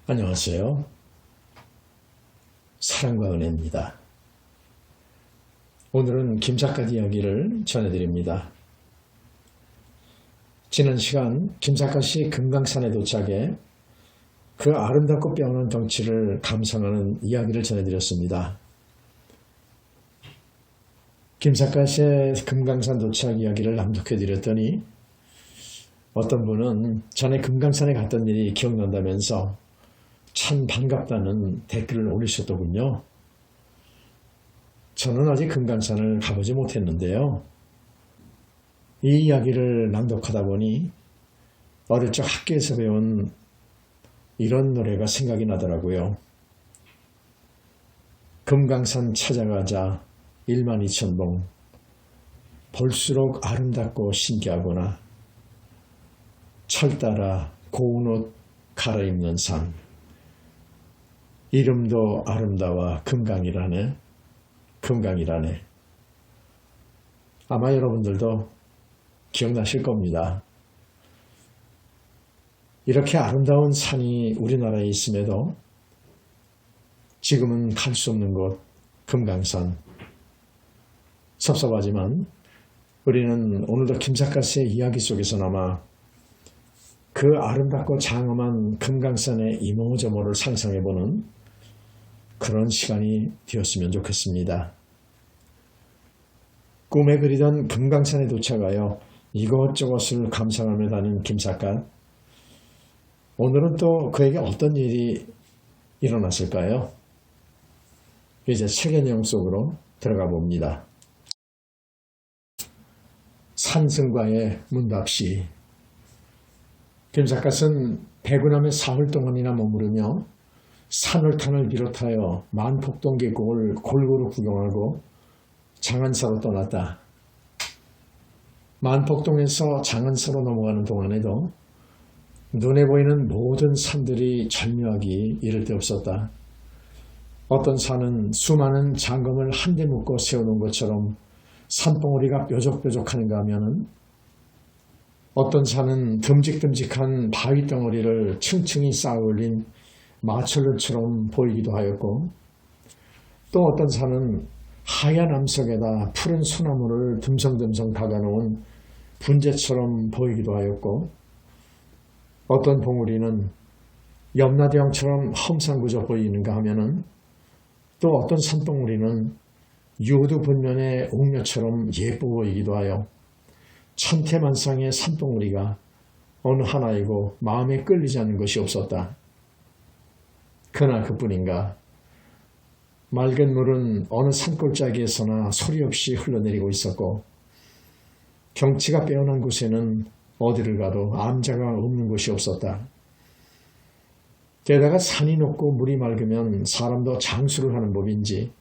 안녕하세요. 사랑과 은혜입니다. 오늘은 김삿갓 이야기를 전해드립니다. 지난 시간 김삿갓이 금강산에 도착해 그 아름답고 빼어난 경치를 감상하는 이야기를 전해드렸습니다. 김삿갓의 금강산 도착 이야기를 낭독해드렸더니 어떤 분은 전에 금강산에 갔던 일이 기억난다면서 참 반갑다는 댓글을 올리셨더군요. 저는 아직 금강산을 가보지 못했는데요. 이 이야기를 낭독하다 보니 어릴 적 학교에서 배운 이런 노래가 생각이 나더라고요. 금강산 찾아가자 12,000봉 볼수록 아름답고 신기하구나. 철 따라 고운 옷 갈아입는 산 이름도 아름다워 금강이라네. 금강이라네. 아마 여러분들도 기억나실 겁니다. 이렇게 아름다운 산이 우리나라에 있음에도 지금은 갈 수 없는 곳 금강산. 섭섭하지만 우리는 오늘도 김삿갓의 이야기 속에서나마 그 아름답고 장엄한 금강산의 이모저모를 상상해보는 그런 시간이 되었으면 좋겠습니다. 꿈에 그리던 금강산에 도착하여 이것저것을 감상하며 다닌 김삿갓. 오늘은 또 그에게 어떤 일이 일어났을까요? 이제 책의 내용 속으로 들어가 봅니다. 산승과의 문답시. 김삿갓은 백운함에 사흘 동안이나 머무르며 산울탄을 비롯하여 만폭동 계곡을 골고루 구경하고 장안사로 떠났다. 만폭동에서 장안사로 넘어가는 동안에도 눈에 보이는 모든 산들이 절묘하기 이를 데 없었다. 어떤 산은 수많은 장검을 한데 묶어 세워놓은 것처럼 산봉우리가 뾰족뾰족한가 하면은 어떤 산은 듬직듬직한 바위 덩어리를 층층이 쌓아 올린 마철루처럼 보이기도 하였고, 또 어떤 산은 하얀 암석에다 푸른 소나무를 듬성듬성 박아놓은 분재처럼 보이기도 하였고, 어떤 봉우리는 염라대왕처럼 험상궂어 보이는가 하면은 또 어떤 산봉우리는 유두분면의 옥녀처럼 예뻐 보이기도 하여 천태만상의 산봉우리가 어느 하나이고 마음에 끌리지 않는 것이 없었다. 그러나 그뿐인가. 맑은 물은 어느 산골짜기에서나 소리 없이 흘러내리고 있었고, 경치가 빼어난 곳에는 어디를 가도 암자가 없는 곳이 없었다. 게다가 산이 높고 물이 맑으면 사람도 장수를 하는 법인지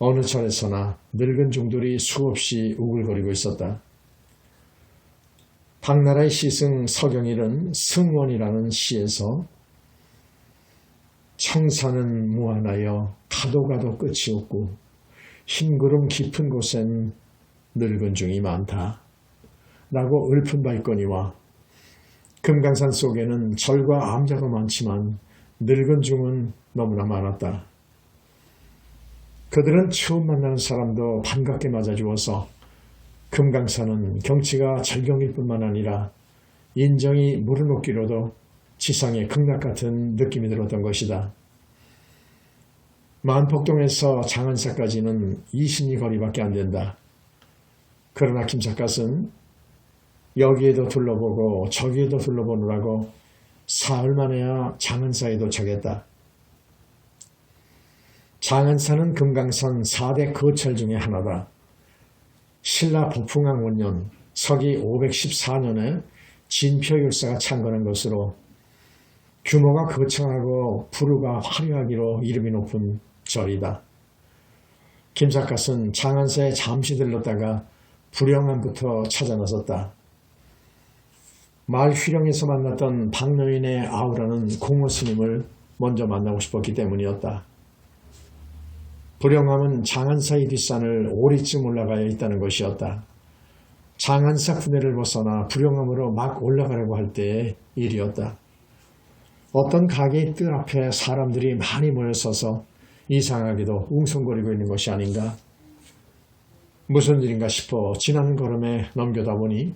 어느 절에서나 늙은 종들이 수없이 우글거리고 있었다. 당나라의 시승 서경일은 승원이라는 시에서 청산은 무한하여 가도 가도 끝이 없고 흰구름 깊은 곳엔 늙은 중이 많다 라고 읊은 바 있거니와, 금강산 속에는 절과 암자도 많지만 늙은 중은 너무나 많았다. 그들은 처음 만나는 사람도 반갑게 맞아주어서 금강산은 경치가 절경일 뿐만 아니라 인정이 무르녹기로도 지상의 극락 같은 느낌이 들었던 것이다. 만폭동에서 장안사까지는 20리 거리밖에 안 된다. 그러나 김삿갓은 여기에도 둘러보고 저기에도 둘러보느라고 사흘 만에야 장안사에 도착했다. 장안사는 금강산 4대 거철 중에 하나다. 신라 복풍왕 원년 서기 514년에 진표율사가 창건한 것으로 규모가 거창하고 부루가 화려하기로 이름이 높은 절이다. 김삿갓은 장안사에 잠시 들렀다가 불영암부터 찾아 나섰다. 마을 휘령에서 만났던 박노인의 아우라는 공호 스님을 먼저 만나고 싶었기 때문이었다. 불영암은 장안사의 뒷산을 오리쯤 올라가야 있다는 것이었다. 장안사 구내를 벗어나 불영암으로 막 올라가려고 할 때의 일이었다. 어떤 가게의 뜰 앞에 사람들이 많이 모여서서 이상하게도 웅성거리고 있는 것이 아닌가. 무슨 일인가 싶어 지나는 걸음에 넘겨다 보니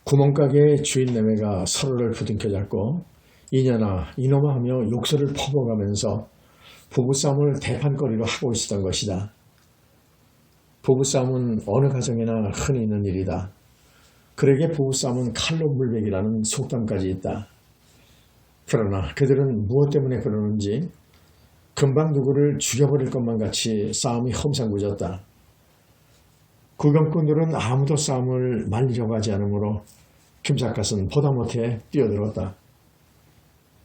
구멍가게의 주인 네매가 서로를 부둥켜 잡고 이년아 이놈아 하며 욕설을 퍼부어가면서 부부싸움을 대판거리로 하고 있었던 것이다. 부부싸움은 어느 가정에나 흔히 있는 일이다. 그러게 부부싸움은 칼로 물베기라는 속담까지 있다. 그러나 그들은 무엇 때문에 그러는지 금방 누구를 죽여버릴 것만 같이 싸움이 험상궂었다. 구경꾼들은 아무도 싸움을 말리려고 하지 않으므로 김삿갓은 보다 못해 뛰어들었다.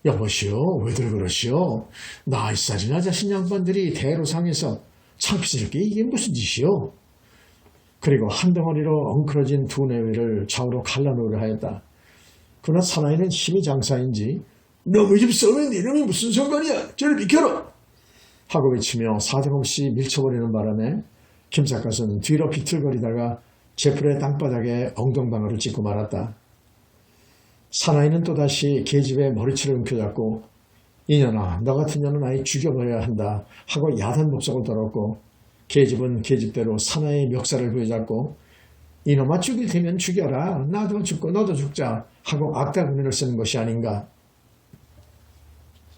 여보시오, 왜들 그러시오? 나이살이나 자신 양반들이 대로상에서 창피스럽게 이게 무슨 짓이오? 그리고 한 덩어리로 엉클어진 두 내외를 좌우로 갈라놓으려 하였다. 그러나 사나이는 힘이 장사인지 너희 집 썩는 이름이 무슨 상관이야? 저리 비켜라! 하고 외치며 사정없이 밀쳐버리는 바람에 김삿갓은 뒤로 비틀거리다가 제풀의 땅바닥에 엉덩방아를 찍고 말았다. 사나이는 또다시 계집의 머리채를 움켜잡고 이년아 너 같은 년은 아예 죽여버려야 한다 하고 야단 목적을 떨었고 계집은 계집대로 사나이의 멱살을 부여잡고 이놈아 죽일 테면 죽여라 나도 죽고 너도 죽자 하고 악다구니를 쓰는 것이 아닌가.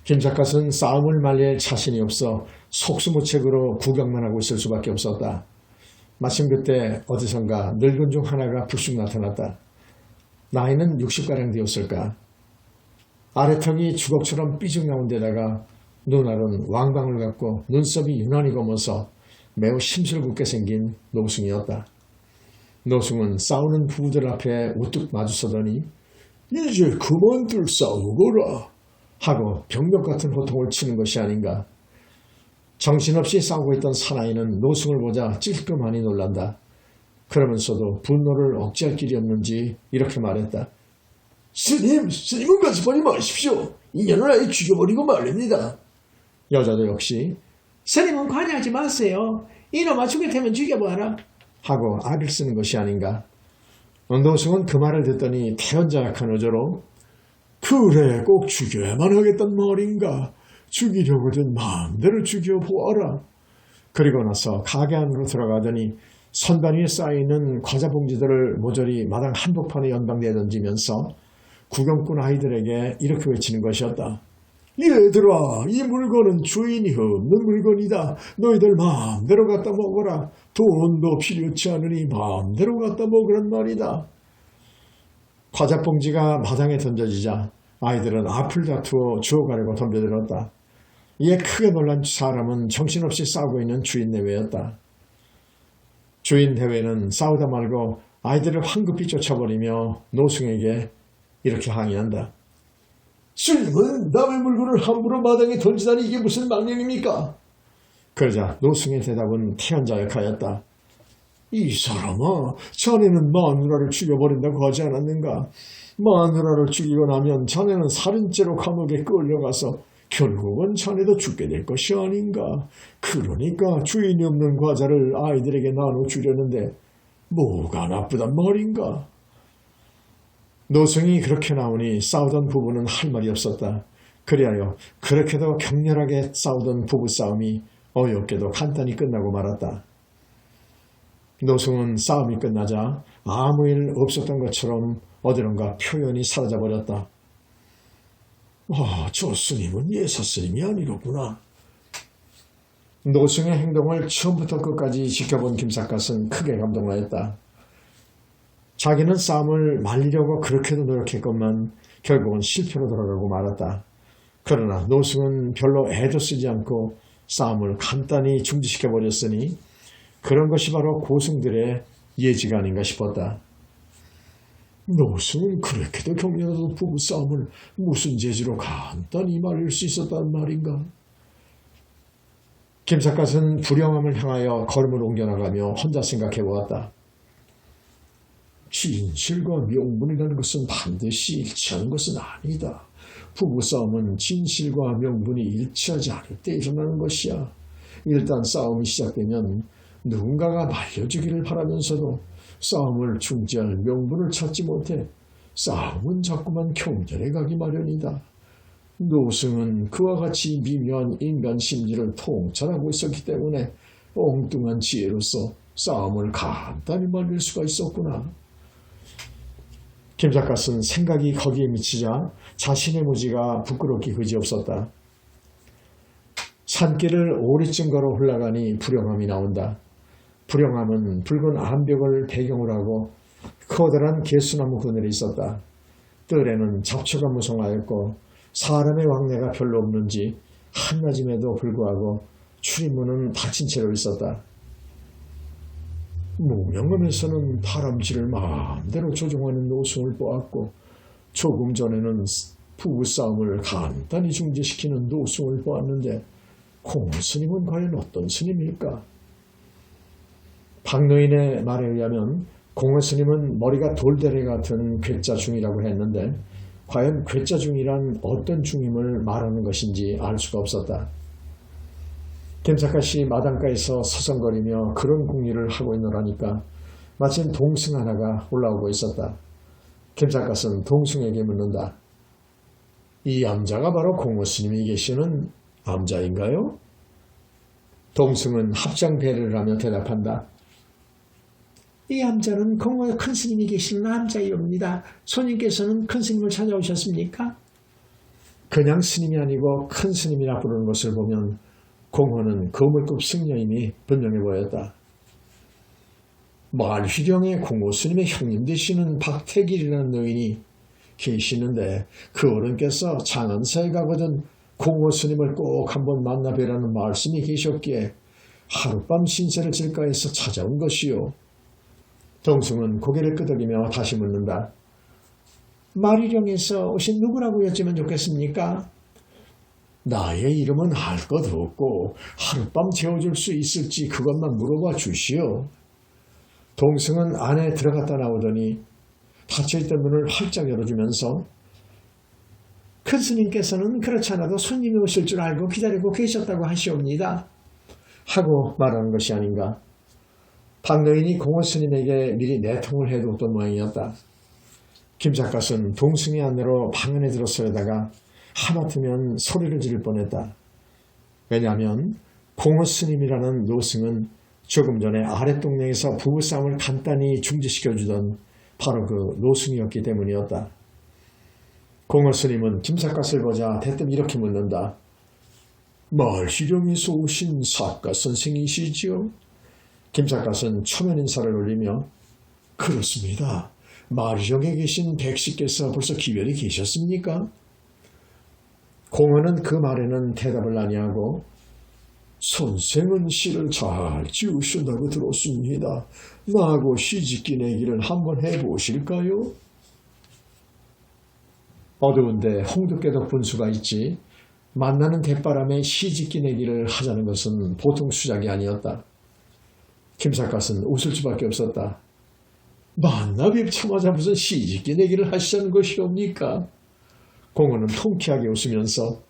김삿갓은 싸움을 말릴 자신이 없어 속수무책으로 구경만 하고 있을 수밖에 없었다. 마침 그때 어디선가 늙은 중 하나가 불쑥 나타났다. 나이는 60가량 되었을까. 아래턱이 주걱처럼 삐죽 나온 데다가 눈알은 왕방울 같고 눈썹이 유난히 검어서 매우 심술궂게 생긴 노승이었다. 노승은 싸우는 부부들 앞에 우뚝 마주서더니 이제 그만들 싸우거라 하고 병력 같은 호통을 치는 것이 아닌가. 정신없이 싸우고 있던 사나이는 노승을 보자 찔끔하니 놀란다. 그러면서도 분노를 억제할 길이 없는지 이렇게 말했다. 스님은 가슴하지 마십시오. 인연을 아예 죽여버리고 말랍니다. 여자도 역시 스님은 관여하지 마세요. 이놈아 죽일 테면 죽여봐라 하고 악을 쓰는 것이 아닌가. 노승은 그 말을 듣더니 태연자약한 어조로 그래 꼭 죽여야만 하겠단 말인가. 죽이려거든 마음대로 죽여보아라. 그리고 나서 가게 안으로 들어가더니 선반 위에 쌓여있는 과자 봉지들을 모조리 마당 한복판에 연방대에 던지면서 구경꾼 아이들에게 이렇게 외치는 것이었다. 얘들아, 이 물건은 주인이 없는 물건이다. 너희들 마음대로 갖다 먹어라. 돈도 필요치 않으니 마음대로 갖다 먹으란 말이다. 과자 봉지가 마당에 던져지자 아이들은 앞을 다투어 주워가려고 덤벼들었다. 이에 크게 놀란 사람은 정신없이 싸우고 있는 주인 내외였다. 주인 내외는 싸우다 말고 아이들을 황급히 쫓아버리며 노승에게 이렇게 항의한다. 스님은 남의 물건을 함부로 마당에 던지다니 이게 무슨 망령입니까? 그러자 노승의 대답은 태연자역하였다. 이 사람아, 자네는 마누라를 죽여버린다고 하지 않았는가? 마누라를 죽이고 나면 자네는 살인죄로 감옥에 끌려가서 결국은 자네도 죽게 될 것이 아닌가. 그러니까 주인이 없는 과자를 아이들에게 나눠주려는데 뭐가 나쁘단 말인가. 노승이 그렇게 나오니 싸우던 부부는 할 말이 없었다. 그리하여 그렇게도 격렬하게 싸우던 부부싸움이 어이없게도 간단히 끝나고 말았다. 노승은 싸움이 끝나자 아무 일 없었던 것처럼 어디론가 표현이 사라져버렸다. 저 스님은 예사 스님이 아니로구나. 노승의 행동을 처음부터 끝까지 지켜본 김삿갓은 크게 감동하였다. 자기는 싸움을 말리려고 그렇게도 노력했건만 결국은 실패로 돌아가고 말았다. 그러나 노승은 별로 애도 쓰지 않고 싸움을 간단히 중지시켜버렸으니 그런 것이 바로 고승들의 예지가 아닌가 싶었다. 노승은 그렇게도 격렬한 부부싸움을 무슨 재주로 간단히 말릴 수 있었단 말인가? 김삿갓은 불영함을 향하여 걸음을 옮겨나가며 혼자 생각해보았다. 진실과 명분이라는 것은 반드시 일치하는 것은 아니다. 부부싸움은 진실과 명분이 일치하지 않을 때 일어나는 것이야. 일단 싸움이 시작되면 누군가가 말려주기를 바라면서도 싸움을 중지할 명분을 찾지 못해 싸움은 자꾸만 경전해 가기 마련이다. 노승은 그와 같이 미묘한 인간 심리를 통찰하고 있었기 때문에 엉뚱한 지혜로서 싸움을 간단히 말릴 수가 있었구나. 김삿갓은 생각이 거기에 미치자 자신의 무지가 부끄럽기 그지없었다. 산길을 오리쯤 걸어 올라가니 불영함이 나온다. 불영함은 붉은 암벽을 배경으로 하고 커다란 개수나무 그늘이 있었다. 뜰에는 잡초가 무성하였고 사람의 왕래가 별로 없는지 한낮임에도 불구하고 출입문은 닫힌 채로 있었다. 무명함에서는 다람쥐를 마음대로 조종하는 노승을 보았고 조금 전에는 부부싸움을 간단히 중지시키는 노승을 보았는데 공원 스님은 과연 어떤 스님일까? 박노인의 말에 의하면 공원 스님은 머리가 돌대래 같은 괴짜 중이라고 했는데 과연 괴짜 중이란 어떤 중임을 말하는 것인지 알 수가 없었다. 김삿갓이 마당가에서 서성거리며 그런 궁리를 하고 있노라니까 마침 동승 하나가 올라오고 있었다. 김삿갓은 동승에게 묻는다. 이 암자가 바로 공호 스님이 계시는 암자인가요? 동승은 합장 배려를 하며 대답한다. 이 암자는 공호 큰 스님이 계시는 암자이옵니다. 손님께서는 큰 스님을 찾아오셨습니까? 그냥 스님이 아니고 큰 스님이라 부르는 것을 보면 공호는 거물급 승려임이 분명해 보였다. 말휘령의 공호 스님의 형님 되시는 박태길이라는 노인이 계시는데 그 어른께서 장안사에 가거든 공호 스님을 꼭 한번 만나뵈라는 말씀이 계셨기에 하룻밤 신세를 질까 해서 찾아온 것이요. 동승은 고개를 끄덕이며 다시 묻는다. 말휘령에서 오신 누구라고 여쭈면 좋겠습니까? 나의 이름은 할 것 없고 하룻밤 재워줄 수 있을지 그것만 물어봐 주시오. 동승은 안에 들어갔다 나오더니 닫혀있던 문을 활짝 열어주면서 큰 스님께서는 그렇지 않아도 손님이 오실 줄 알고 기다리고 계셨다고 하시옵니다. 하고 말하는 것이 아닌가. 박노인이 공호 스님에게 미리 내통을 해두었던 모양이었다. 김삿갓은 동승의 안내로 방 안에 들어서려다가 하마터면 소리를 지를 뻔했다. 왜냐하면 공호 스님이라는 노승은 조금 전에 아랫동네에서 부부싸움을 간단히 중지시켜주던 바로 그 노승이었기 때문이었다. 공호 스님은 김삿갓을 보자 대뜸 이렇게 묻는다. 말휘령에서 오신 사갓 선생이시지요? 김삿갓은 초면 인사를 올리며 그렇습니다. 말휘령에 계신 백씨께서 벌써 기별이 계셨습니까? 공호는 그 말에는 대답을 아니하고 선생은 시를 잘 지으신다고 들었습니다. 나하고 시집기 내기를 한번 해보실까요? 어두운데 홍두깨도 분수가 있지 만나는 대바람에 시집기 내기를 하자는 것은 보통 수작이 아니었다. 김삿갓은 웃을 수밖에 없었다. 만나 뵙자마자 무슨 시집기 내기를 하시자는 것이옵니까? 공호는 통쾌하게 웃으면서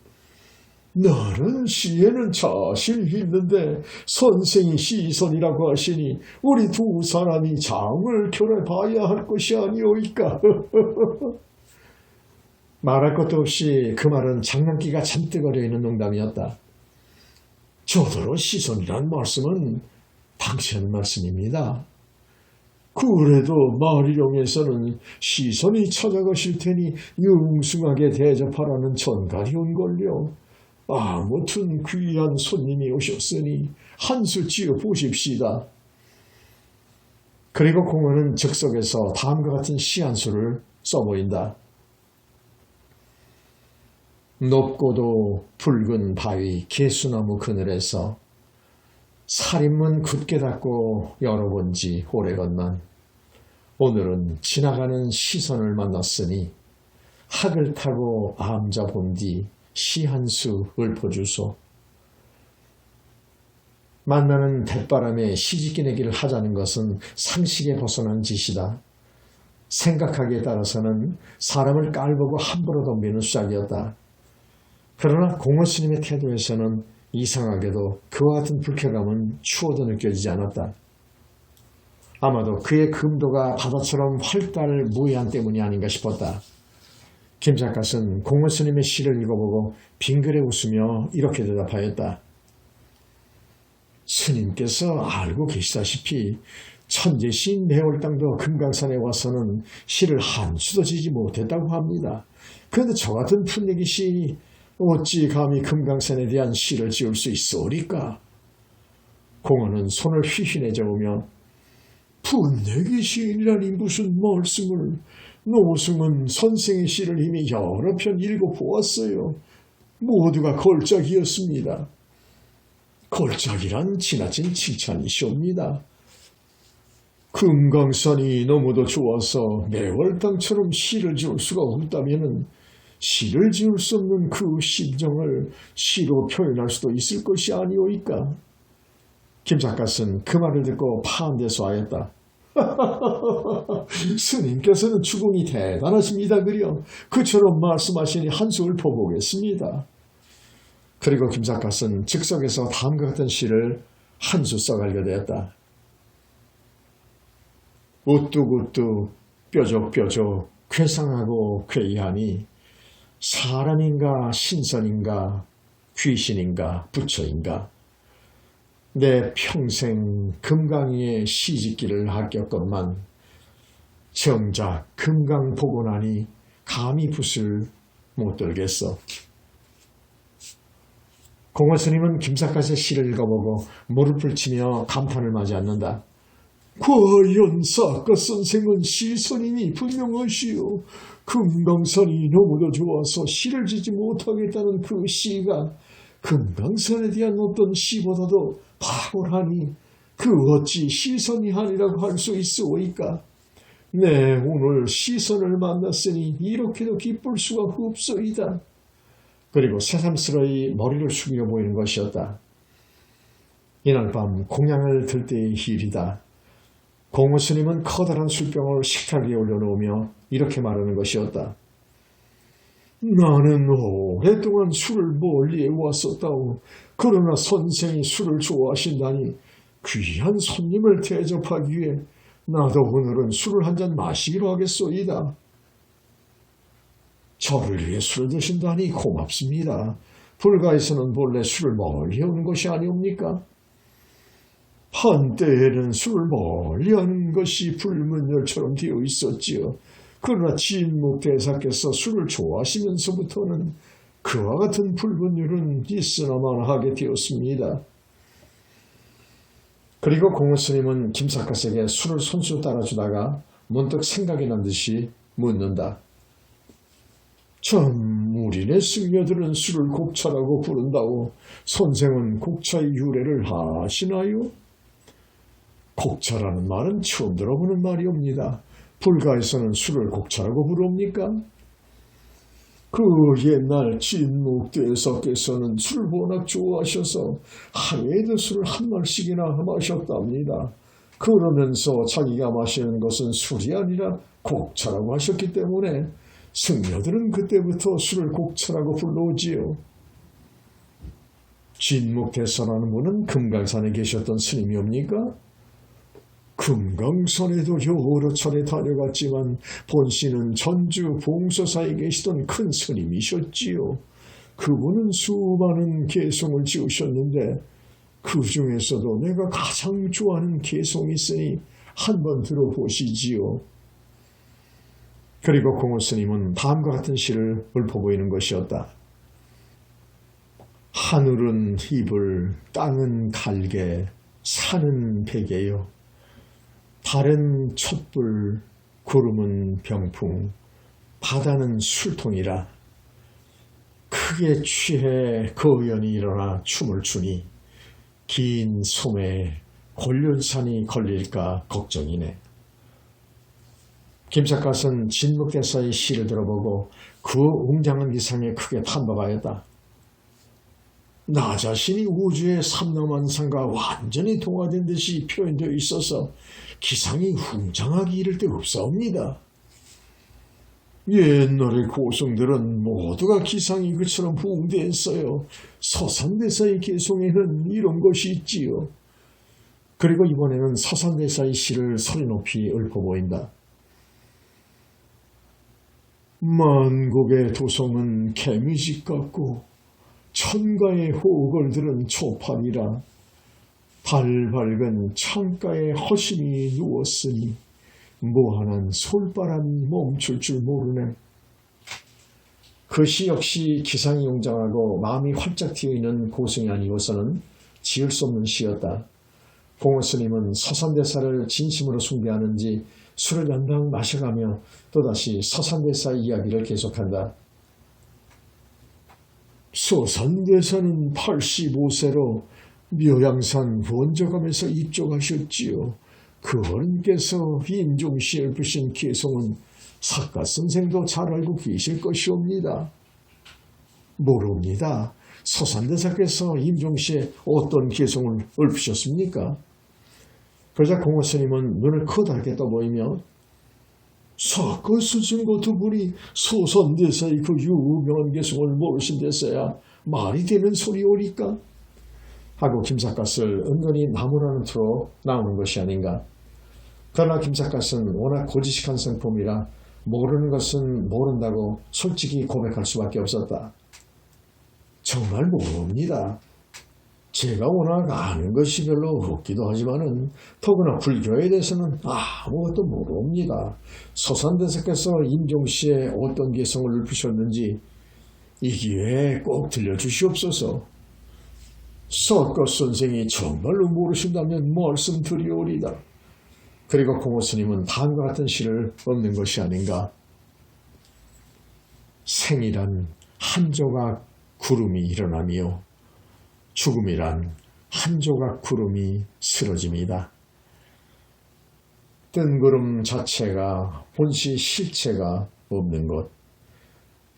나는 시에는 자신 있는데 선생이 시선이라고 하시니 우리 두 사람이 장을 겨뤄봐야 할 것이 아니오이까. 말할 것도 없이 그 말은 장난기가 잔뜩 어려있는 농담이었다. 저더러 시선이란 말씀은 당신 말씀입니다. 그래도 말휘령에서는 시선이 찾아가실 테니 영숭하게 대접하라는 전갈이 온걸요. 아무튼 귀한 손님이 오셨으니 한수 지어 보십시다. 그리고 공호는 즉석에서 다음과 같은 시 한 수를 써보인다. 높고도 붉은 바위 개수나무 그늘에서 살인문 굳게 닫고 열어본 지 오래건만 오늘은 지나가는 시선을 만났으니 학을 타고 암자 본 뒤 시 한 수 읊어주소. 만나는 대바람에 시집기 내기를 하자는 것은 상식에 벗어난 짓이다. 생각하기에 따라서는 사람을 깔보고 함부로 덤비는 수작이었다. 그러나 공호 스님의 태도에서는 이상하게도 그와 같은 불쾌감은 추워도 느껴지지 않았다. 아마도 그의 금도가 바다처럼 활달무이한 때문이 아닌가 싶었다. 김삿갓은 공원 스님의 시를 읽어보고 빙그레 웃으며 이렇게 대답하였다. 스님께서 알고 계시다시피 천재시인 내월당도 금강산에 와서는 시를 한 수도 지지 못했다고 합니다. 그런데 저 같은 풋내기 시인이 어찌 감히 금강산에 대한 시를 지을 수 있어오리까? 공원은 손을 휘휘내 저으며 풋내기 시인이라니 무슨 말씀을. 노승은 선생의 시를 이미 여러 편 읽어보았어요. 모두가 걸작이었습니다. 걸작이란 지나친 칭찬이시옵니다. 금강산이 너무도 좋아서 매월당처럼 시를 지을 수가 없다면 시를 지을 수 없는 그 심정을 시로 표현할 수도 있을 것이 아니오이까. 김삿갓은 그 말을 듣고 파한대소 하였다. 스님께서는 주공이 대단하십니다. 그려 그처럼 말씀하시니 한수 읊어보겠습니다. 그리고 김삿갓은 즉석에서 다음과 같은 시를 한 수 써갈게 되었다. 우뚝우뚝 뾰족뾰족 괴상하고 괴이하니 사람인가 신선인가 귀신인가 부처인가 내 평생 금강위에 시짓기를 아꼈건만 정작 금강 보고 나니 감히 붓을 못 들겠어. 공원 스님은 김삿갓의 시를 읽어보고 무릎을 치며 감탄을 맞이 않는다. 과연 사갓 선생은 시선임이 분명하시오. 금강산이 너무도 좋아서 시를 짓지 못하겠다는 그 시가 금강산에 대한 어떤 시보다도 탁월하니 그 어찌 시선이 아니라고 할 수 있어오이까. 네, 오늘 시선을 만났으니 이렇게도 기쁠 수가 없소이다. 그리고 새삼스러이 머리를 숙여 보이는 것이었다. 이날 밤 공양을 들 때의 일이다. 공원 스님은 커다란 술병을 식탁 위에 올려놓으며 이렇게 말하는 것이었다. 나는 오랫동안 술을 멀리해 왔었다오. 그러나 선생이 술을 좋아하신다니 귀한 손님을 대접하기 위해 나도 오늘은 술을 한 잔 마시기로 하겠소이다. 저를 위해 술을 드신다니 고맙습니다. 불가에서는 본래 술을 멀리 오는 것이 아니옵니까? 한때에는 술을 멀리하는 것이 불문율처럼 되어 있었지요. 그러나 진묵대사께서 술을 좋아하시면서부터는 그와 같은 불문율은 있으나마나 하게 되었습니다. 그리고 공원 스님은 김삿갓에게 술을 손수 따라주다가 문득 생각이 난 듯이 묻는다. 참, 우리네 승려들은 술을 곡차라고 부른다고 선생은 곡차의 유래를 아시나요? 곡차라는 말은 처음 들어보는 말이옵니다. 불가에서는 술을 곡차라고 부릅니까? 그 옛날 진묵대사께서는 술을 워낙 좋아하셔서 하루에도 술을 한 말씩이나 마셨답니다. 그러면서 자기가 마시는 것은 술이 아니라 곡차라고 하셨기 때문에 승려들은 그때부터 술을 곡차라고 불러오지요. 진묵대사라는 분은 금강산에 계셨던 스님이옵니까? 금강산에도 여러 차례 다녀갔지만 본씨는 전주 봉서사에 계시던 큰 스님이셨지요. 그분은 수많은 개송을 지으셨는데 그 중에서도 내가 가장 좋아하는 개송이 있으니 한번 들어보시지요. 그리고 공원 스님은 다음과 같은 시를 읊어보이는 것이었다. 하늘은 이불, 땅은 갈개, 산은 베개요. 달은 촛불, 구름은 병풍, 바다는 술통이라. 크게 취해 거연이 일어나 춤을 추니 긴 소매에 곤륜산이 걸릴까 걱정이네. 김삿갓은 진묵대사의 시를 들어보고 그 웅장한 기상에 크게 탄박하였다. 나 자신이 우주의 삼라만상과 완전히 동화된 듯이 표현되어 있어서 기상이 웅장하기 이를 데 없사옵니다. 옛날의 고성들은 모두가 기상이 그처럼 붕대했어요. 서산대사의 개송에는 이런 것이 있지요. 그리고 이번에는 서산대사의 시를 소리 높이 읊어보인다. 만국의 도성은 개미집 같고 천가의 호흡을 들은 초판이라 달 밝은 창가에 허심이 누웠으니 무한한 솔바람이 멈출 줄 모르네. 그 시 역시 기상이 웅장하고 마음이 활짝 튀어있는 고승이 아니고서는 지을 수 없는 시였다. 공호 스님은 서산대사를 진심으로 숭배하는지 술을 연방 마셔가며 또다시 서산대사의 이야기를 계속한다. 서산대사는 85세로 묘양산 원저감에서 입종하셨지요. 그 어른께서 임종시에 부신 개송은 사가선생도 잘 알고 계실 것이옵니다. 모릅니다. 서산대사께서 임종시에 어떤 개송을 읊으셨습니까? 그러자 공호 스님은 눈을 커다랗게 떠보이며 사가선생과 두 분이 서산대사의 그 유명한 개송을 모르신댔어야 말이 되는 소리오리까? 하고 김삿갓을 은근히 나무라는 투로 나오는 것이 아닌가. 그러나 김삿갓은 워낙 고지식한 성품이라 모르는 것은 모른다고 솔직히 고백할 수밖에 없었다. 정말 모릅니다. 제가 워낙 아는 것이 별로 없기도 하지만은 더구나 불교에 대해서는 아무것도 모릅니다. 서산대사께서 임종시에 어떤 개성을 읊으셨는지 이 기회에 꼭 들려주시옵소서. 사가선생이 정말로 모르신다면 말씀드리오리다. 그리고 공호 스님은 다음과 같은 시를 읊는 것이 아닌가. 생이란 한 조각 구름이 일어나며 죽음이란 한 조각 구름이 쓰러집니다. 뜬구름 자체가 본시 실체가 없는 것,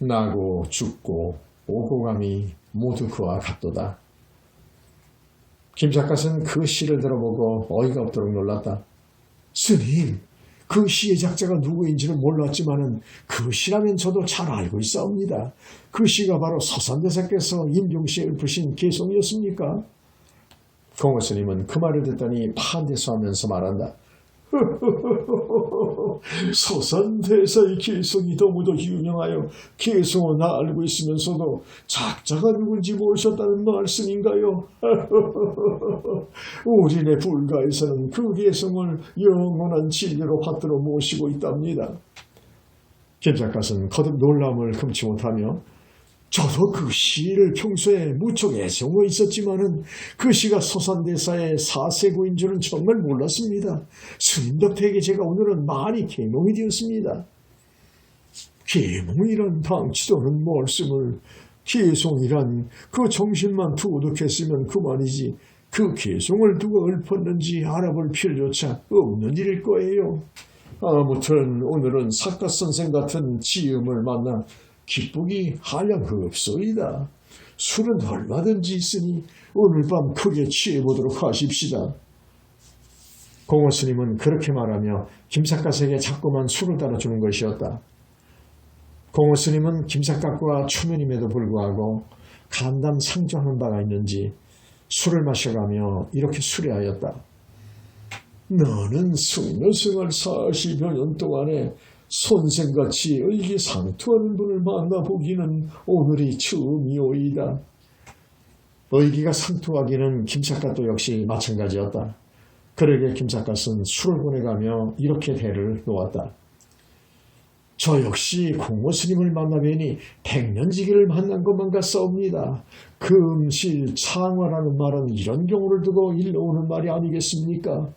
나고 죽고 오고 감이 모두 그와 같도다. 김삿갓은 그 시를 들어보고 어이가 없도록 놀랐다. 스님, 그 시의 작자가 누구인지는 몰랐지만은 그 시라면 저도 잘 알고 있사옵니다. 그 시가 바로 서산대사께서 임종시에 읊으신 개송이었습니까? 공호 스님은 그 말을 듣더니 판대수하면서 말한다. 서산대사의 개송이 너무도 유명하여 개송은 알고 있으면서도 작자가 누군지 모르셨다는 말씀인가요? 우리네 불가에서는 그 개송을 영원한 진리로 받들어 모시고 있답니다. 김삿갓은 거듭 놀라움을 금치 못하며 저도 그 시를 평소에 무척 애송해 있었지만은 그 시가 서산대사의 사세고인 줄은 정말 몰랐습니다. 스님 덕택에 제가 오늘은 많이 계몽이 되었습니다. 계몽이란 당치도 않은 말씀을 개송이란 그 정신만 투독했으면 그만이지 그 개송을 누가 읊었는지 알아볼 필요조차 없는 일일 거예요. 아무튼 오늘은 사가선생 같은 지음을 만나 기쁘기 한량 없소이다. 술은 얼마든지 있으니 오늘 밤 크게 취해보도록 하십시다. 공호 스님은 그렇게 말하며 김삿갓에게 자꾸만 술을 따라주는 것이었다. 공호 스님은 김삿갓과 초면임에도 불구하고 간담상조하는 바가 있는지 술을 마셔가며 이렇게 수레하였다. 나는 숙녀생활 40여 년 동안에 선생같이 의기상투하는 분을 만나보기는 오늘이 처음이오이다. 의기가 상투하기는 김삿갓도 역시 마찬가지였다. 그러게 김삿갓은 술을 보내가며 이렇게 대를 놓았다. 저 역시 공호 스님을 만나뵈니 백년지기를 만난 것만 같사옵니다. 금실 창화라는 말은 이런 경우를 두고 일러오는 말이 아니겠습니까?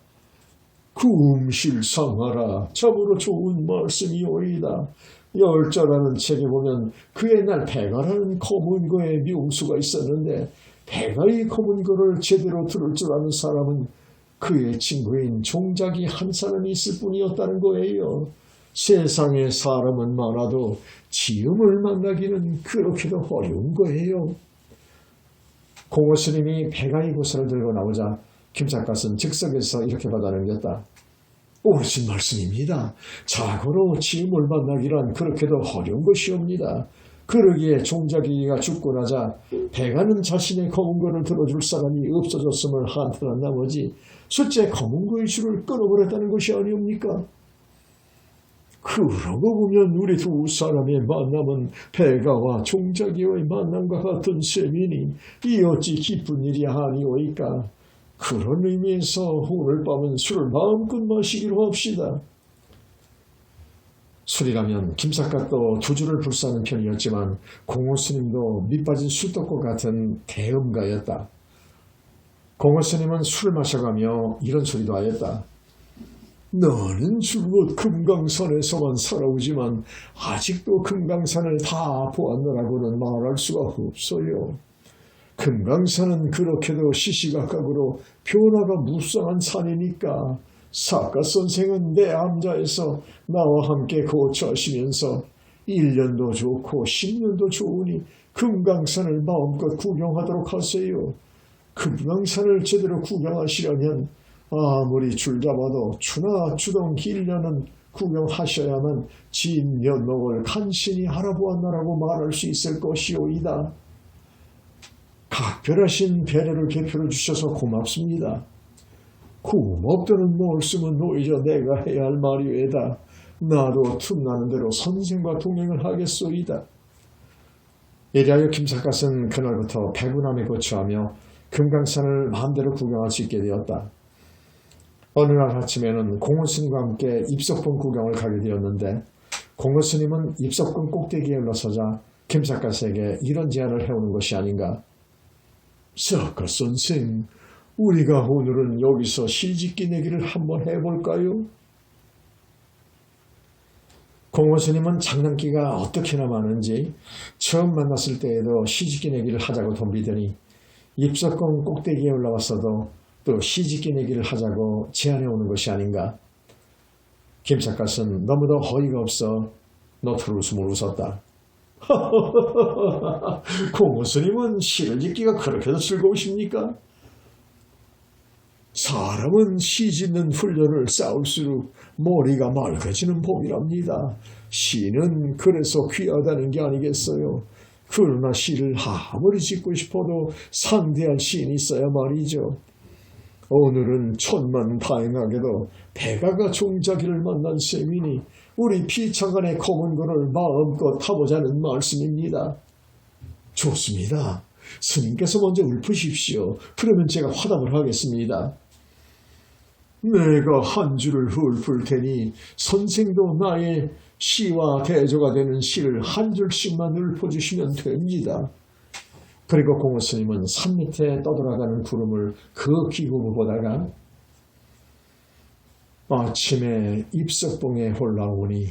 금실상하라 참으로 좋은 말씀이오이다. 열자라는 책에 보면 그 옛날 백아라는 검은고의 명수가 있었는데 백아의 검은고를 제대로 들을 줄 아는 사람은 그의 친구인 종작이 한 사람이 있을 뿐이었다는 거예요. 세상에 사람은 많아도 지음을 만나기는 그렇게도 어려운 거예요. 공호 스님이 백아의 구슬을 들고 나오자 김삿갓은 즉석에서 이렇게 받아넘겼다. 옳으신 말씀입니다. 자고로 지음을 만나기란 그렇게도 어려운 것이옵니다. 그러기에 종자기가 죽고 나자 백아는 자신의 검은고를 들어줄 사람이 없어졌음을 한탄한 나머지 숫째 검은고의 줄을 끊어버렸다는 것이 아니옵니까? 그러고 보면 우리 두 사람의 만남은 배가와 종자기의 만남과 같은 셈이니 이 어찌 기쁜 일이 아니오이까. 그런 의미에서 오늘 밤은 술을 마음껏 마시기로 합시다. 술이라면 김삿갓도 두 줄을 불사하는 편이었지만 공호 스님도 밑빠진 술떡과 같은 대음가였다. 공호 스님은 술을 마셔가며 이런 소리도 하였다. 나는 줄곧 금강산에서만 살아오지만 아직도 금강산을 다 보았노라고는 말할 수가 없어요. 금강산은 그렇게도 시시각각으로 변화가 무쌍한 산이니까 사가 선생은 내 암자에서 나와 함께 거처하시면서 1년도 좋고 10년도 좋으니 금강산을 마음껏 구경하도록 하세요. 금강산을 제대로 구경하시려면 아무리 줄 잡아도 추나 추동 길려는 구경하셔야만 진면목을 간신히 알아보았나라고 말할 수 있을 것이오이다. 각별하신 배려를 베풀어 주셔서 고맙습니다. 고맙다는 말씀은 오히려 내가 해야 할 말이외다. 나도 틈나는 대로 선생과 동행을 하겠소이다. 이리하여 김삿갓은 그날부터 백운함에 거처하며 금강산을 마음대로 구경할 수 있게 되었다. 어느 날 아침에는 공호스님과 함께 입석봉 구경을 가게 되었는데 공호스님은 입석봉 꼭대기에 올라서자 김삿갓에게 이런 제안을 해오는 것이 아닌가. 사갓 선생, 우리가 오늘은 여기서 시집기 내기를 한번 해볼까요? 공호스님은 장난기가 어떻게나 많은지 처음 만났을 때에도 시집기 내기를 하자고 덤비더니 입석봉 꼭대기에 올라왔어도 또 시집기 내기를 하자고 제안해 오는 것이 아닌가. 김삿갓은 너무도 어이가 없어 너트로 웃음을 웃었다. 공호스님은 시를 짓기가 그렇게도 즐거우십니까? 사람은 시 짓는 훈련을 쌓을수록 머리가 맑아지는 법이랍니다. 시는 그래서 귀하다는 게 아니겠어요. 그러나 시를 아무리 짓고 싶어도 상대할 시인이 있어야 말이죠. 오늘은 천만다행하게도 백아가 종자기를 만난 셈이니 우리 피차간의 검은 거를 마음껏 타보자는 말씀입니다. 좋습니다. 스님께서 먼저 읊으십시오. 그러면 제가 화답을 하겠습니다. 내가 한 줄을 읊을 테니 선생도 나의 시와 대조가 되는 시를 한 줄씩만 읊어주시면 됩니다. 그리고 공호스님은 산 밑에 떠돌아가는 구름을 기구로 보다가 아침에 입석봉에 올라오니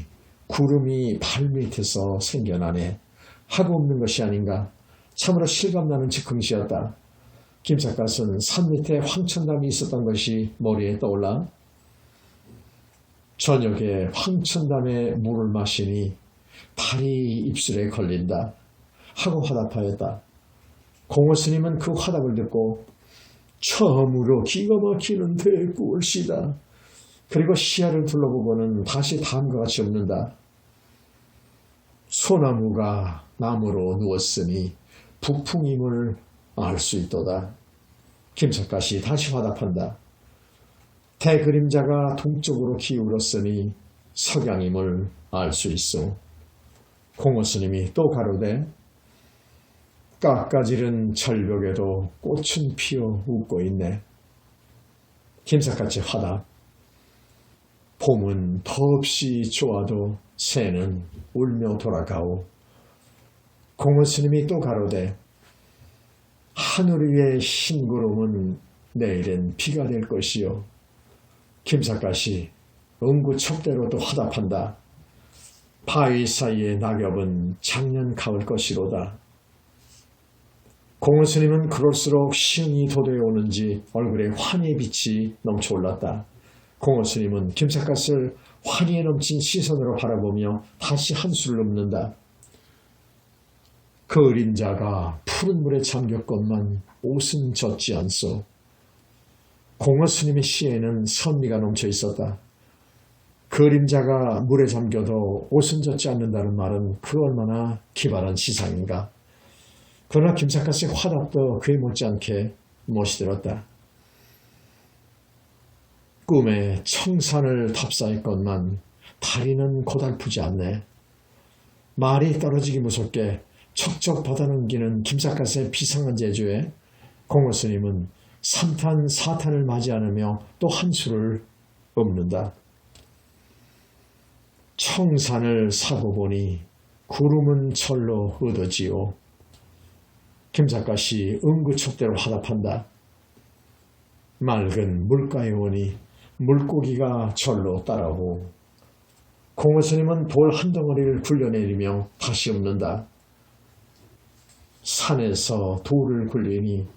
구름이 발밑에서 생겨나네 하고 없는 것이 아닌가. 참으로 실감나는 즉흥시였다. 김삿갓은 산 밑에 황천담이 있었던 것이 머리에 떠올라 저녁에 황천담에 물을 마시니 발이 입술에 걸린다 하고 화답하였다. 공호스님은 그 화답을 듣고 처음으로 기가 막히는 대꾸올시다. 그리고 시야를 둘러보고는 다시 다음과 같이 읊는다. 소나무가 나무로 누웠으니 북풍임을 알 수 있도다. 김삿갓이 다시 화답한다. 대그림자가 동쪽으로 기울었으니 석양임을 알 수 있어. 공호스님이 또 가로되 깎아지른 절벽에도 꽃은 피어 웃고 있네. 김삿갓이 화답. 봄은 더없이 좋아도 새는 울며 돌아가오. 공호스님이 또 가로되 하늘 위의 흰 구름은 내일은 비가 될 것이요. 김삿갓이 응구척대로 또 화답한다. 바위 사이의 낙엽은 작년 가을 것이로다. 공호스님은 그럴수록 시흥이 도도해 오는지 얼굴에 환희의 빛이 넘쳐 올랐다. 공호스님은 김삿갓을 환희에 넘친 시선으로 바라보며 다시 한수를 읊는다. 그림자가 푸른 물에 잠겼건만 옷은 젖지 않소. 공호스님의 시에는 선미가 넘쳐 있었다. 그림자가 물에 잠겨도 옷은 젖지 않는다는 말은 그 얼마나 기발한 시상인가. 그러나 김삿갓의 화답도 그에 못지않게 멋이들었다. 꿈에 청산을 답사했건만 다리는 고달프지 않네. 말이 떨어지기 무섭게 척척 받아넘기는 김삿갓의 비상한 제주에 공호 스님은 3탄 4탄을 맞이 않으며 또 한 수를 읊는다. 청산을 사고 보니 구름은 철로 얻어지요. 김삿갓이 응구척대로 화답한다. 맑은 물가에 오니 물고기가 절로 따라오고 공호 스님은 돌 한 덩어리를 굴려내리며 다시 읊는다. 산에서 돌을 굴리니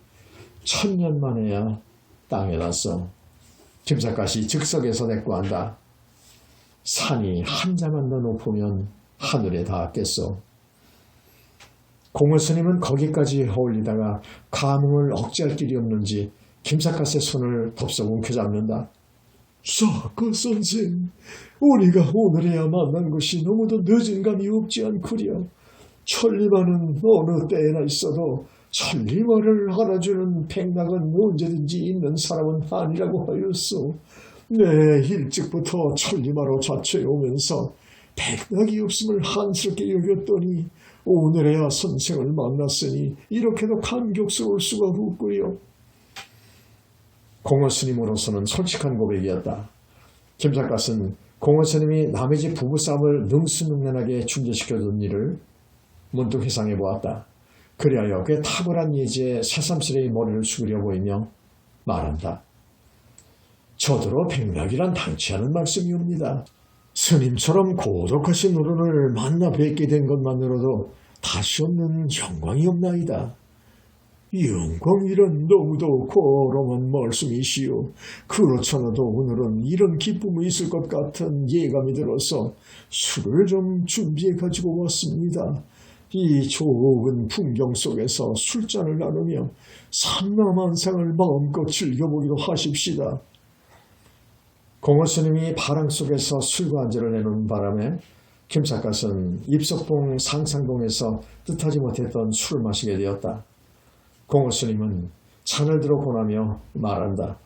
1000년 만에야 땅에 닿았어. 김삿갓이 즉석에서 대꾸한다. 산이 한 자만 더 높으면 하늘에 닿았겠소. 공호 스님은 거기까지 어울리다가 감흥을 억제할 길이 없는지 김삿갓의 손을 덥석 움켜잡는다. 그 선생, 우리가 오늘에야 만난 것이 너무도 늦은 감이 없지 않구려. 천리마는 어느 때에나 있어도 천리마를 알아주는 백낙은 언제든지 있는 사람은 아니라고 하였소. 내 일찍부터 천리마로 자초해 오면서 백낙이 없음을 한스럽게 여겼더니 오늘에야 선생을 만났으니 이렇게도 감격스러울 수가 없구려. 공호 스님으로서는 솔직한 고백이었다. 김삿갓은 공호 스님이 남의 집 부부싸움을 능수능란하게 중재시켜준 일을 문득 회상해 보았다. 그리하여 그의 탁월한 예지에 새삼스레 머리를 숙이려 보이며 말한다. 저더러 백낙이란 당치 않은 말씀이옵니다. 스님처럼 고독하신 어른을 만나 뵙게 된 것만으로도 다시 없는 영광이옵나이다. 영광이란 너무도 고롬한 말씀이시오. 그렇잖아도 오늘은 이런 기쁨이 있을 것 같은 예감이 들어서 술을 좀 준비해 가지고 왔습니다. 이 좋은 풍경 속에서 술잔을 나누며 삼라만상을 마음껏 즐겨보기로 하십시다. 공호 스님이 바람 속에서 술과 안주를 내놓은 바람에 김삿갓은 입석봉 상상동에서 뜻하지 못했던 술을 마시게 되었다. 공호 스님은 잔을 들어 고나며 말한다.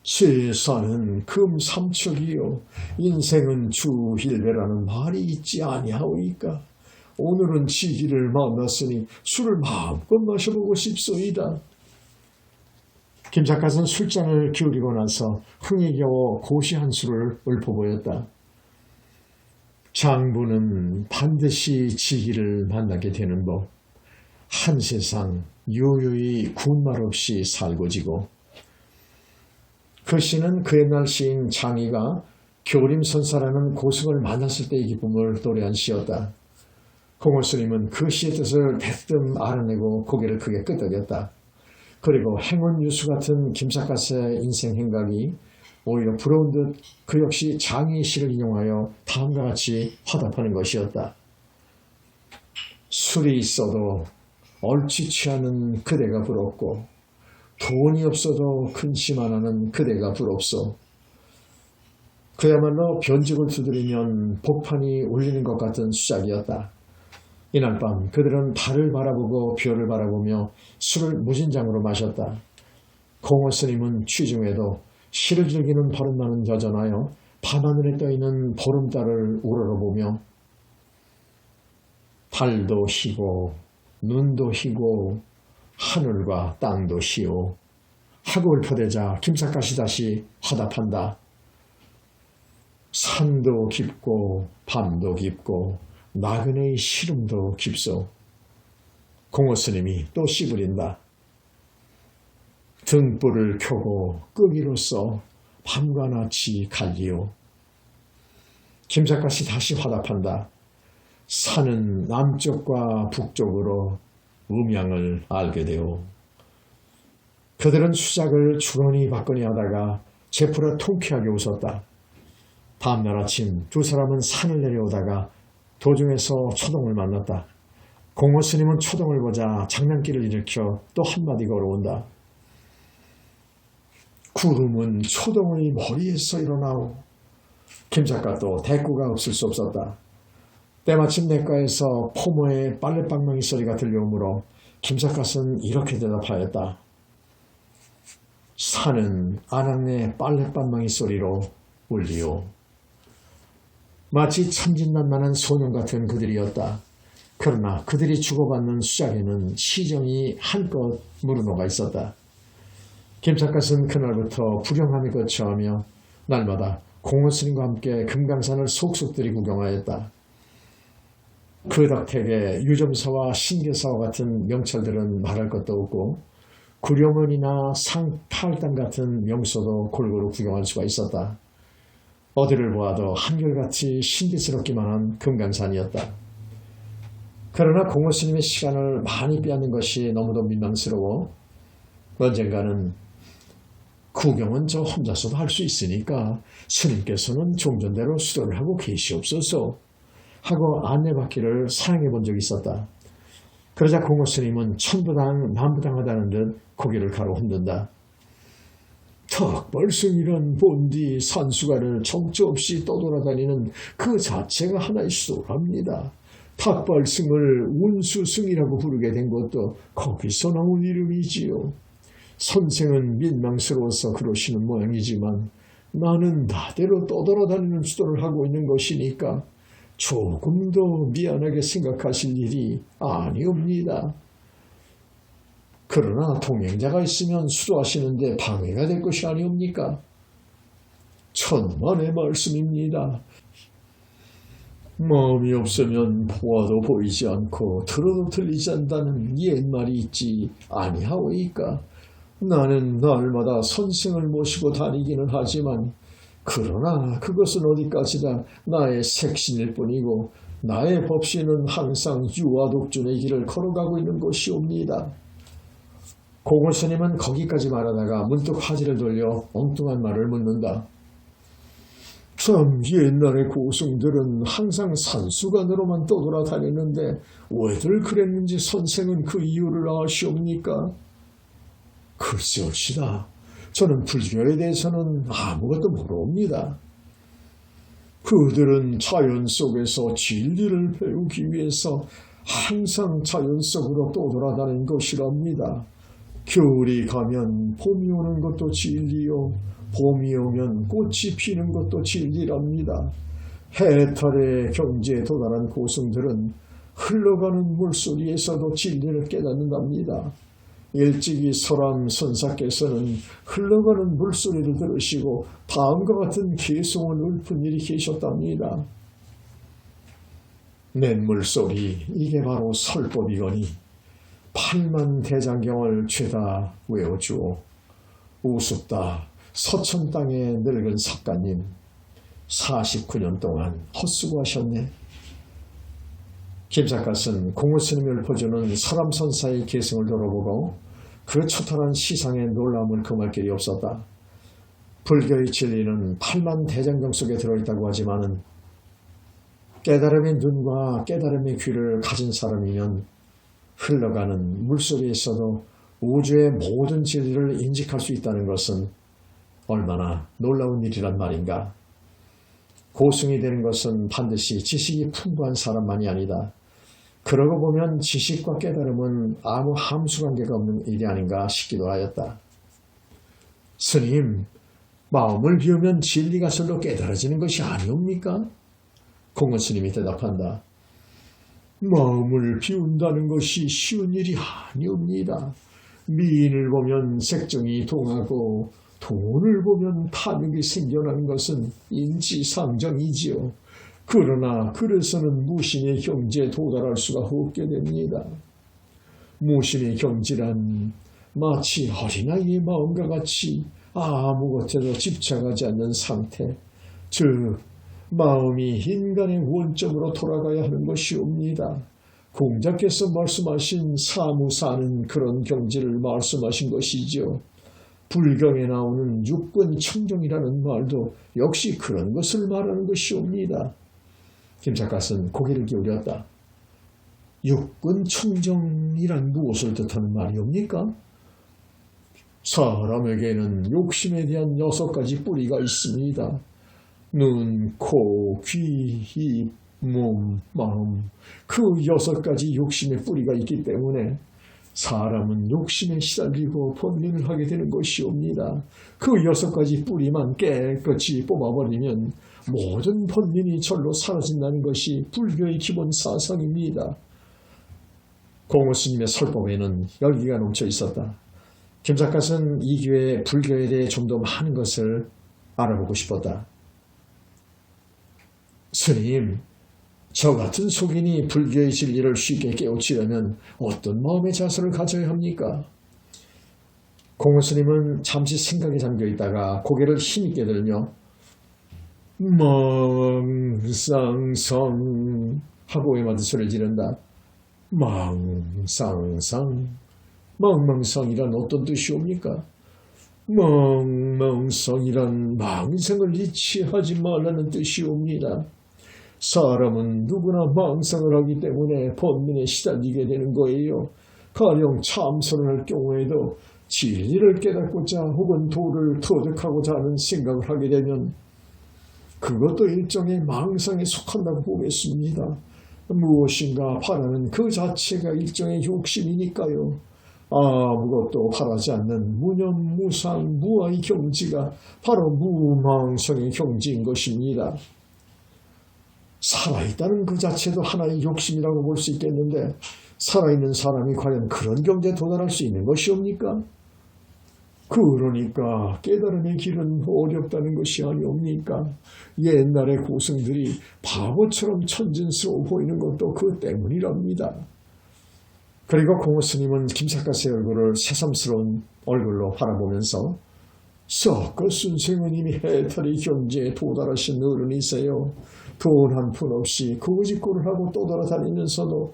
세상은 금삼척이요 인생은 주힐배라는 말이 있지 아니하오이까. 오늘은 지기를 만났으니 술을 마음껏 마셔보고 싶소이다. 김삿갓은 술잔을 기울이고 나서 흥에 겨워 고시 한 수를 읊어보였다. 장부는 반드시 지기를 만나게 되는 법. 한 세상 요요히 군말 없이 살고 지고. 그 시는 그 옛날 시인 장이가 교림선사라는 고승을 만났을 때의 기쁨을 노래한 시였다. 공호 스님은 그 시의 뜻을 대뜸 알아내고 고개를 크게 끄덕였다. 그리고 행운유수 같은 김삿갓의 인생 행각이 오히려 부러운 듯 그 역시 장의 시를 인용하여 다음과 같이 화답하는 것이었다. 술이 있어도 얼치 취하는 그대가 부럽고 돈이 없어도 근심 안 하는 그대가 부럽소. 그야말로 변죽을 두드리면 복판이 울리는 것 같은 수작이었다. 이날 밤 그들은 달을 바라보고 별을 바라보며 술을 무진장으로 마셨다. 공호 스님은 취중에도 시를 즐기는 버릇만은 여전하여 밤하늘에 떠있는 보름달을 우러러보며 달도 희고 눈도 희고 하늘과 땅도 희오 하고 읊어대자 김삿갓이 다시 화답한다. 산도 깊고 밤도 깊고 나그네의 시름도 깊소. 공호 스님이 또 씨부린다. 등불을 켜고 끄기로써 밤과 낮이 갈리오. 김삿갓이 다시 화답한다. 산은 남쪽과 북쪽으로 음양을 알게 되오. 그들은 수작을 주거니 받거니 하다가 제풀어 통쾌하게 웃었다. 다음날 아침 두 사람은 산을 내려오다가 도중에서 초동을 만났다. 공호 스님은 초동을 보자 장난기를 일으켜 또 한마디 걸어온다. 구름은 초동의 머리에서 일어나오. 김삿갓도 대꾸가 없을 수 없었다. 때마침 내과에서 포모의 빨래방망이 소리가 들려오므로 김삿갓은 이렇게 대답하였다. 산은 안악내 빨래방망이 소리로 울리오. 마치 천진난만한 소년 같은 그들이었다. 그러나 그들이 주고받는 수작에는 시정이 한껏 무르녹아 있었다. 김삿갓은 그날부터 불경함이 거처하며 날마다 공원스님과 함께 금강산을 속속들이 구경하였다. 그 덕택에 유점사와 신계사와 같은 명찰들은 말할 것도 없고 구룡원이나 상팔당 같은 명소도 골고루 구경할 수가 있었다. 어디를 보아도 한결같이 신비스럽기만 한 금강산이었다. 그러나 공호스님의 시간을 많이 빼앗는 것이 너무도 민망스러워 언젠가는 구경은 저 혼자서도 할 수 있으니까 스님께서는 종전대로 수도를 하고 계시옵소서 하고 안내받기를 사양해 본 적이 있었다. 그러자 공호스님은 천부당 만부당하다는 듯 고개를 가로 흔든다. 탁벌승이란 본디 산수가를 정처 없이 떠돌아다니는 그 자체가 하나의 수도랍니다. 탁벌승을 운수승이라고 부르게 된 것도 거기서 나온 이름이지요. 선생은 민망스러워서 그러시는 모양이지만 나는 나대로 떠돌아다니는 수도를 하고 있는 것이니까 조금 더 미안하게 생각하실 일이 아니옵니다. 그러나 동행자가 있으면 수도하시는데 방해가 될 것이 아니옵니까? 천만의 말씀입니다. 마음이 없으면 보아도 보이지 않고 들어도 들리지 않는다는 옛말이 있지 아니하오이까. 나는 날마다 선생을 모시고 다니기는 하지만 그러나 그것은 어디까지나 나의 색신일 뿐이고 나의 법신은 항상 유아독존의 길을 걸어가고 있는 것이옵니다. 공호스님은 거기까지 말하다가 문득 화제를 돌려 엉뚱한 말을 묻는다. 참 옛날의 고승들은 항상 산수관으로만 떠돌아다녔는데 왜들 그랬는지 선생은 그 이유를 아시옵니까? 글쎄옵시다. 저는 불교에 대해서는 아무것도 모릅니다. 그들은 자연 속에서 진리를 배우기 위해서 항상 자연 속으로 떠돌아다닌 것이랍니다. 겨울이 가면 봄이 오는 것도 진리요. 봄이 오면 꽃이 피는 것도 진리랍니다. 해탈의 경지에 도달한 고승들은 흘러가는 물소리에서도 진리를 깨닫는답니다. 일찍이 설암 선사께서는 흘러가는 물소리를 들으시고 다음과 같은 개송을 읊은 일이 계셨답니다. 냇물소리, 이게 바로 설법이거니 팔만 대장경을 죄다 외워주오. 우습다 서천 땅의 늙은 석가님 49년 동안 헛수고하셨네. 김삿갓은 공호스님을 읊어주는 설암선사의 계승을 돌아보고 그 초탈한 시상에 놀라움을 금할 길이 없었다. 불교의 진리는 8만 대장경 속에 들어있다고 하지만은 깨달음의 눈과 깨달음의 귀를 가진 사람이면 흘러가는 물소리에서도 우주의 모든 진리를 인식할 수 있다는 것은 얼마나 놀라운 일이란 말인가. 고승이 되는 것은 반드시 지식이 풍부한 사람만이 아니다. 그러고 보면 지식과 깨달음은 아무 함수관계가 없는 일이 아닌가 싶기도 하였다. 스님, 마음을 비우면 진리가 절로 깨달아지는 것이 아니옵니까? 공원스님이 대답한다. 마음을 비운다는 것이 쉬운 일이 아니옵니다. 미인을 보면 색정이 동하고 돈을 보면 탐욕이 생겨나는 것은 인지상정이지요. 그러나 그래서는 무신의 경지에 도달할 수가 없게 됩니다. 무신의 경지란 마치 어린아이의 마음과 같이 아무것에도 집착하지 않는 상태, 즉 마음이 인간의 원점으로 돌아가야 하는 것이옵니다. 공자께서 말씀하신 사무사는 그런 경지를 말씀하신 것이지요. 불경에 나오는 육군 청정이라는 말도 역시 그런 것을 말하는 것이옵니다. 김삿갓은 고개를 기울였다. 육군 청정이란 무엇을 뜻하는 말이옵니까? 사람에게는 욕심에 대한 6가지 뿌리가 있습니다. 눈, 코, 귀, 입, 몸, 마음, 그 6가지 욕심의 뿌리가 있기 때문에 사람은 욕심에 시달리고 번민을 하게 되는 것이옵니다. 그 6가지 뿌리만 깨끗이 뽑아버리면 모든 번민이 절로 사라진다는 것이 불교의 기본 사상입니다. 공호스님의 설법에는 열기가 넘쳐 있었다. 김삿갓은 이 기회에 불교에 대해 좀 더 많은 것을 알아보고 싶었다. 스님, 저 같은 속인이 불교의 진리를 쉽게 깨우치려면 어떤 마음의 자세를 가져야 합니까? 공호스님은 잠시 생각에 잠겨 있다가 고개를 힘있게 들며 망상성 하고 외마디 소리를 지른다. 망상상, 망망상이란 어떤 뜻이옵니까? 망망상이란 망상을 이치하지 말라는 뜻이옵니다. 사람은 누구나 망상을 하기 때문에 번민에 시달리게 되는 거예요. 가령 참선을 할 경우에도 진리를 깨닫고자 혹은 도를 터득하고자 하는 생각을 하게 되면 그것도 일종의 망상에 속한다고 보겠습니다. 무엇인가 바라는 그 자체가 일종의 욕심이니까요. 아무것도 바라지 않는 무념무상 무아의 경지가 바로 무망성의 경지인 것입니다. 살아있다는 그 자체도 하나의 욕심이라고 볼 수 있겠는데 살아있는 사람이 과연 그런 경지에 도달할 수 있는 것이옵니까? 그러니까 깨달음의 길은 어렵다는 것이 아니옵니까? 옛날의 고승들이 바보처럼 천진스러워 보이는 것도 그 때문이랍니다. 그리고 공호스님은 김삿갓의 얼굴을 새삼스러운 얼굴로 바라보면서 석가 선생은 이미 해탈의 경지에 도달하신 어른이세요. 돈 한 푼 없이 거짓골을 하고 떠돌아다니면서도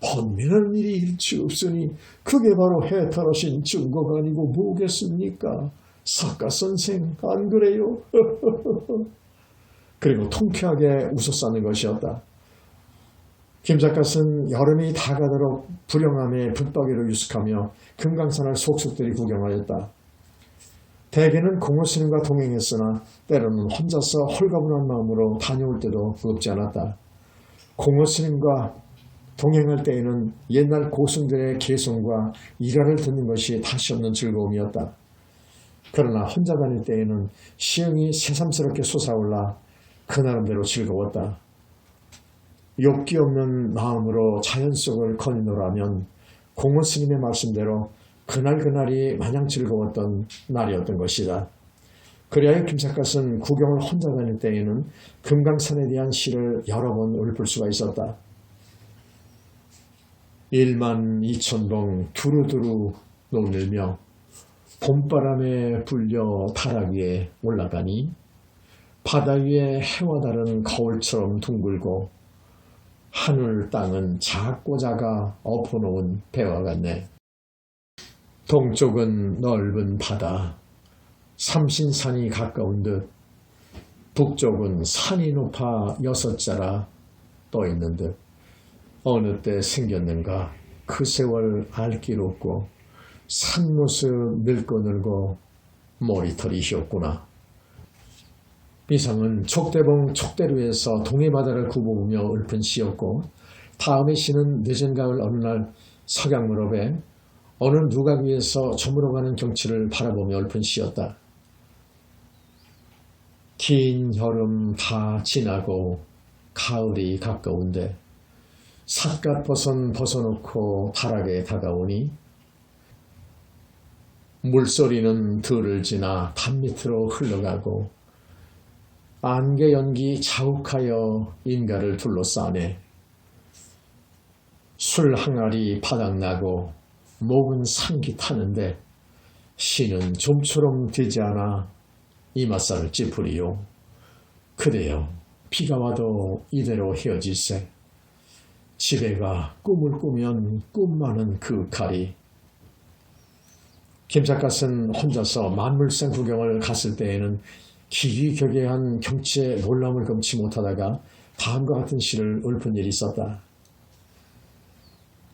번민한 일이 일치 없으니 그게 바로 해탈하신 증거가 아니고 뭐겠습니까? 석가 선생 안 그래요? 그리고 통쾌하게 웃어싸는 것이었다. 김삿갓은 여름이 다가도록 불영함에 붙박이로 유숙하며 금강산을 속속들이 구경하였다. 대개는 공호스님과 동행했으나 때로는 혼자서 홀가분한 마음으로 다녀올 때도 없지 않았다. 공호스님과 동행할 때에는 옛날 고승들의 개성과 일화를 듣는 것이 다시 없는 즐거움이었다. 그러나 혼자 다닐 때에는 시흥이 새삼스럽게 솟아올라 그 나름대로 즐거웠다. 욕기 없는 마음으로 자연 속을 거니노라면 공호스님의 말씀대로 그날그날이 마냥 즐거웠던 날이었던 것이다. 그리하여 김삿갓은 구경을 혼자 다닐 때에는 금강산에 대한 시를 여러 번 읊을 수가 있었다. 12,000봉 두루두루 논을며 봄바람에 불려 다락 위에 올라가니 바다 위에 해와 다른 거울처럼 둥글고 하늘 땅은 작고 작아 엎어놓은 배와 같네. 동쪽은 넓은 바다, 삼신산이 가까운 듯 북쪽은 산이 높아 6자라 떠있는 듯 어느 때 생겼는가 그 세월 알 길 없고 산모습 늙고 머리털이 휘었구나. 이상은 촉대봉 촉대루에서 동해바다를 굽어보며 읊은 시였고 다음의 시는 늦은 가을 어느 날 석양무렵에 어느 누각 위에서 저물어가는 경치를 바라보며 읊은 시였다. 긴 여름 다 지나고 가을이 가까운데 삿갓버선 벗어놓고 다락에 다가오니 물소리는 들을 지나 담 밑으로 흘러가고 안개 연기 자욱하여 인가를 둘러싸네. 술 항아리 바닥나고 목은 상기 타는데 시는 좀처럼 되지 않아 이맛살을 찌푸리요. 그대여 비가 와도 이대로 헤어질세. 집에가 꿈을 꾸면 꿈 많은 그 칼이. 김삿갓은 혼자서 만물상 구경을 갔을 때에는 기귀격의한 경치에 놀람을 금치 못하다가 다음과 같은 시를 읊은 일이 있었다.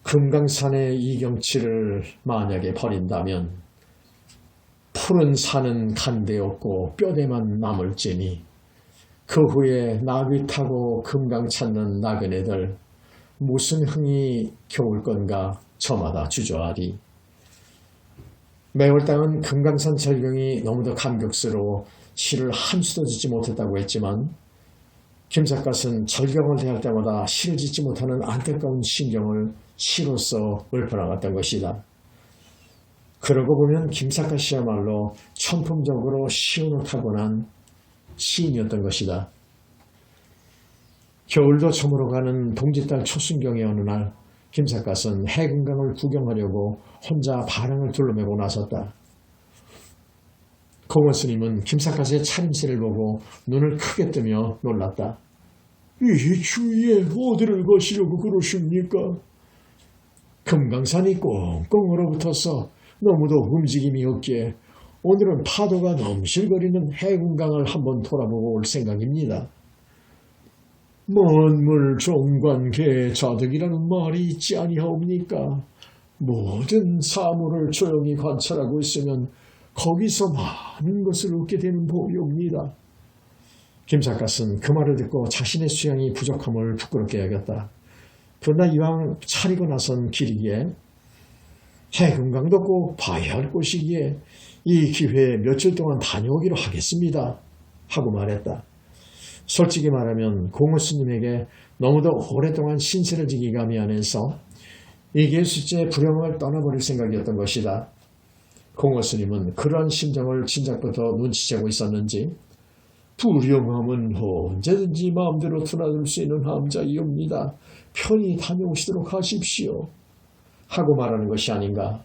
금강산의 이 경치를 만약에 버린다면 푸른 산은 간데없고 뼈대만 남을지니 그 후에 나귀 타고 금강 찾는 나그네들 무슨 흥이 겨울 건가 저마다 주저하리. 매월당은 금강산 절경이 너무도 감격스러워 시를 한 수도 짓지 못했다고 했지만 김삿갓은 절경을 대할 때마다 시를 짓지 못하는 안타까운 심경을 시로써 읊어나갔던 것이다. 그러고 보면 김삿갓이야말로 천품적으로 시운을 타고난 시인이었던 것이다. 겨울도 저물어가는 동짓달 초순경의 어느 날 김삿갓은 해금강을 구경하려고 혼자 바랑을 둘러매고 나섰다. 공원스님은 김삿갓의 차림새를 보고 눈을 크게 뜨며 놀랐다. 이 추위에 어디를 가시려고 그러십니까? 금강산이 꽁꽁 얼어붙어서 너무도 움직임이 없기에 오늘은 파도가 넘실거리는 해금강을 한번 돌아보고 올 생각입니다. 만물 정관계 자득이라는 말이 있지 아니하옵니까? 모든 사물을 조용히 관찰하고 있으면 거기서 많은 것을 얻게 되는 법이옵니다. 김삿갓은 그 말을 듣고 자신의 수양이 부족함을 부끄럽게 여겼다. 그러나 이왕 차리고 나선 길이기에 해금강도 꼭 봐야 할 곳이기에 이 기회에 며칠 동안 다녀오기로 하겠습니다. 하고 말했다. 솔직히 말하면 공호 스님에게 너무도 오랫동안 신세를 지기가 미안해서 이길수째 불영을 떠나버릴 생각이었던 것이다. 공호 스님은 그러한 심정을 진작부터 눈치채고 있었는지 불영함은 언제든지 마음대로 드나들 수 있는 함자이옵니다. 편히 다녀오시도록 하십시오. 하고 말하는 것이 아닌가.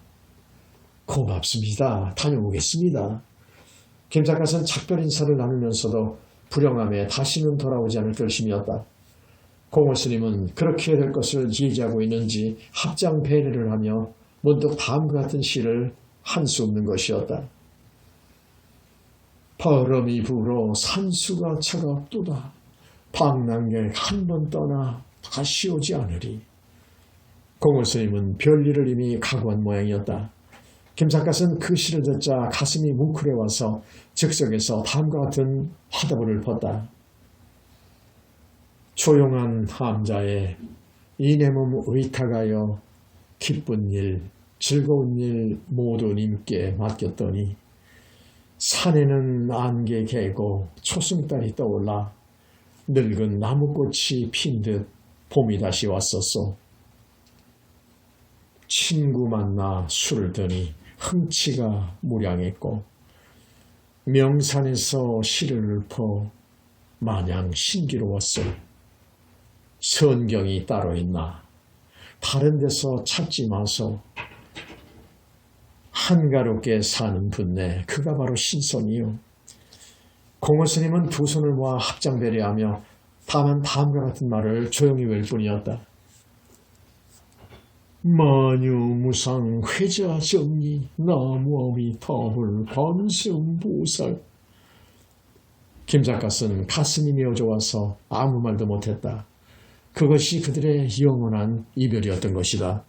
고맙습니다. 다녀오겠습니다. 김삿갓은 작별 인사를 나누면서도 불영함에 다시는 돌아오지 않을 결심이었다. 공호 스님은 그렇게 될 것을 예지하고 있는지 합장 배례를 하며 문득 다음과 같은 시를 한 수 없는 것이었다. 바람이 불어 산수가 차갑도다. 방랑객 한 번 떠나 다시 오지 않으리. 공호 스님은 별일을 이미 각오한 모양이었다. 김삿갓은 그 시를 듣자 가슴이 뭉클해와서 즉석에서 다음과 같은 화답을 읊었다. 조용한 함자에 이 내 몸 의탁하여 기쁜 일, 즐거운 일 모두 님께 맡겼더니 산에는 안개 개고 초승달이 떠올라 늙은 나무꽃이 핀 듯 봄이 다시 왔었소. 친구 만나 술을 드니 흥치가 무량했고 명산에서 시를 읊어 마냥 신기로웠소. 선경이 따로 있나? 다른 데서 찾지 마소. 한가롭게 사는 분네 그가 바로 신선이요. 공호 스님은 두 손을 모아 합장배례하며 다만 다음과 같은 말을 조용히 외울 뿐이었다. 마녀무상 회자정리 나무아미타불 관세음보살. 김삿갓은 가슴이 메어져와서 아무 말도 못했다. 그것이 그들의 영원한 이별이었던 것이다.